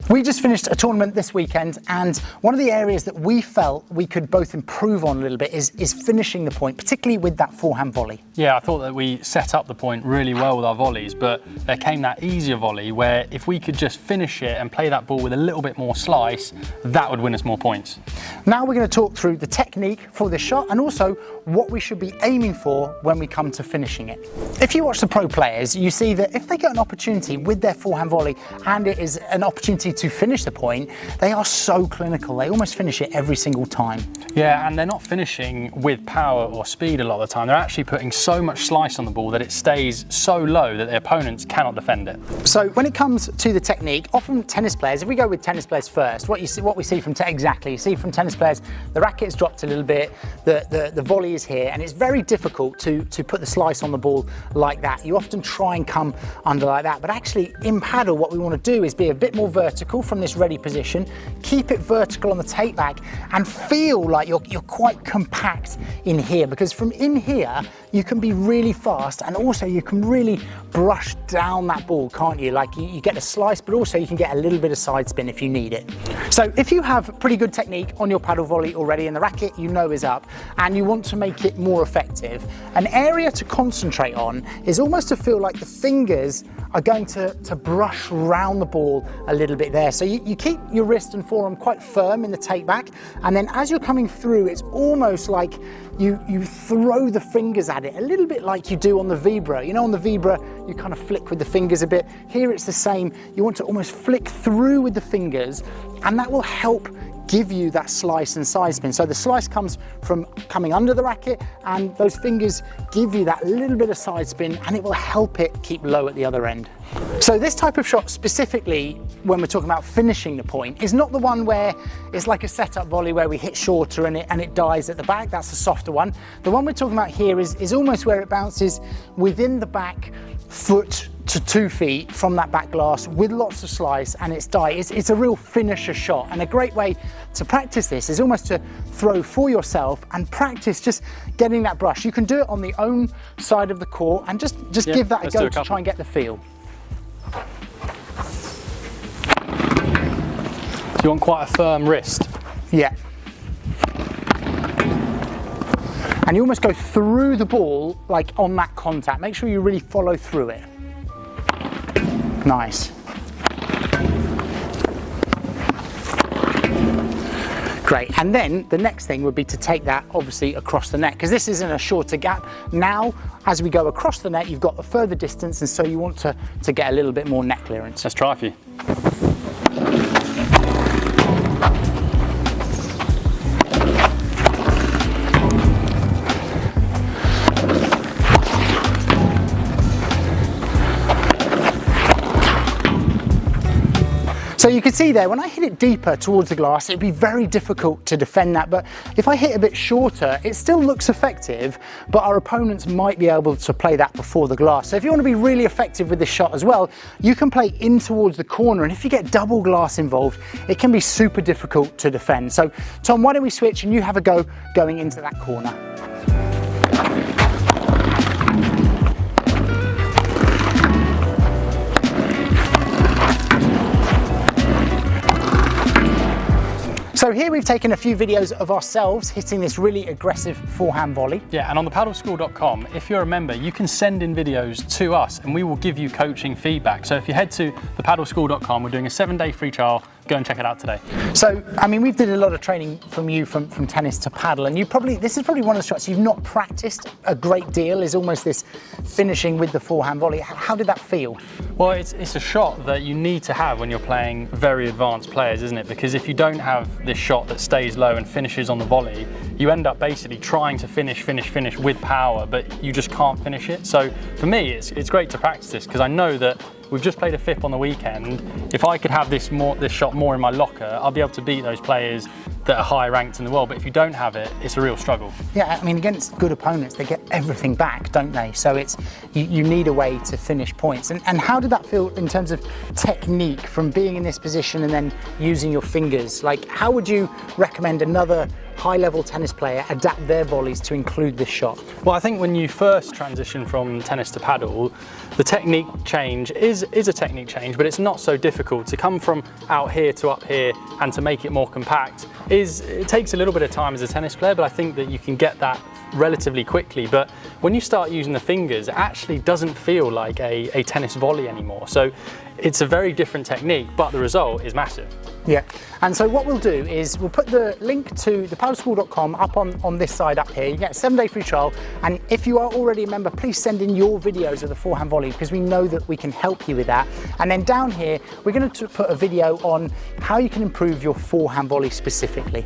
We just finished a tournament this weekend, and one of the areas that we felt we could both improve on a little bit is finishing the point, particularly with that forehand volley. Yeah, I thought that we set up the point really well with our volleys, but there came that easier volley where if we could just finish it and play that ball with a little bit more slice, that would win us more points. Now we're going to talk through the technique for this shot and also what we should be aiming for when we come to finishing it. If you watch the pro players, you see that if they get an opportunity with their forehand volley and it is an opportunity to finish the point, they are so clinical. They almost finish it every single time. Yeah, and they're not finishing with power or speed a lot of the time. They're actually putting so much slice on the ball that it stays so low that their opponents cannot defend it. So when it comes to the technique, often tennis players, if we go with tennis players first, what we see from you see from tennis players, the racket is dropped a little bit, the volley is here, and it's very difficult to put the slice on the ball like that. You often try and come under like that, but actually in paddle, what we want to do is be a bit more vertical from this ready position, keep it vertical on the take back, and feel like you're quite compact in here, because from in here you can be really fast and also you can really brush down that ball, can't you? Like you get a slice, but also you can get a little bit of side spin if you need it. So if you have pretty good technique on your paddle volley already and the racket you know is up and you want to make it more effective, an area to concentrate on is almost to feel like the fingers are going to brush around the ball a little bit there. So you keep your wrist and forearm quite firm in the take back, and then as you're coming through, it's almost like you throw the fingers at it, a little bit like you do on the vibra. You know, on the vibra, you kind of flick with the fingers a bit. Here it's the same. You want to almost flick through with the fingers, and that will help give you that slice and side spin. So the slice comes from coming under the racket, and those fingers give you that little bit of side spin, and it will help it keep low at the other end. So this type of shot specifically, when we're talking about finishing the point, is not the one where it's like a setup volley where we hit shorter and it dies at the back. That's the softer one. The one we're talking about here is almost where it bounces within the back foot to 2 feet from that back glass with lots of slice, and it's die. It's a real finisher shot, and a great way to practice this is almost to throw for yourself and practice just getting that brush. You can do it on the own side of the court and just give that a go to try and get the feel. So you want quite a firm wrist? Yeah. And you almost go through the ball like on that contact. Make sure you really follow through it. Nice. Great, and then the next thing would be to take that obviously across the net, because this isn't a shorter gap. Now, as we go across the net, you've got a further distance, and so you want to get a little bit more net clearance. Let's try for you. So you can see there, when I hit it deeper towards the glass, it'd be very difficult to defend that. But if I hit a bit shorter, it still looks effective, but our opponents might be able to play that before the glass. So if you want to be really effective with this shot as well, you can play in towards the corner. And if you get double glass involved, it can be super difficult to defend. So Tom, why don't we switch and you have a go going into that corner. So here we've taken a few videos of ourselves hitting this really aggressive forehand volley. Yeah, and on the padelschool.com, if you're a member, you can send in videos to us and we will give you coaching feedback. So if you head to the padelschool.com, we're doing a 7-day free trial. Go and check it out today. So, I mean, we've did a lot of training from you from tennis to paddle, and this is probably one of the shots you've not practiced a great deal, is almost this finishing with the forehand volley. How did that feel? Well, it's a shot that you need to have when you're playing very advanced players, isn't it? Because if you don't have this shot that stays low and finishes on the volley, you end up basically trying to finish with power, but you just can't finish it. So for me, it's great to practice this, because I know that we've just played a FIP on the weekend. If I could have this shot more in my locker, I'll be able to beat those players that are high ranked in the world, but if you don't have it, it's a real struggle. Yeah, I mean, against good opponents, they get everything back, don't they? So it's you need a way to finish points. And how did that feel in terms of technique from being in this position and then using your fingers? Like, how would you recommend another high-level tennis player adapt their volleys to include this shot? Well, I think when you first transition from tennis to paddle, the technique change is a technique change, but it's not so difficult. To come from out here to up here and to make it more compact it takes a little bit of time as a tennis player, but I think that you can get that relatively quickly. But when you start using the fingers, it actually doesn't feel like a tennis volley anymore. So it's a very different technique, but the result is massive. Yeah, and so what we'll do is we'll put the link to the padelschool.com up on this side up here. You get a 7-day free trial, and if you are already a member, please send in your videos of the forehand volley, because we know that we can help you with that. And then down here, we're going to put a video on how you can improve your forehand volley specifically.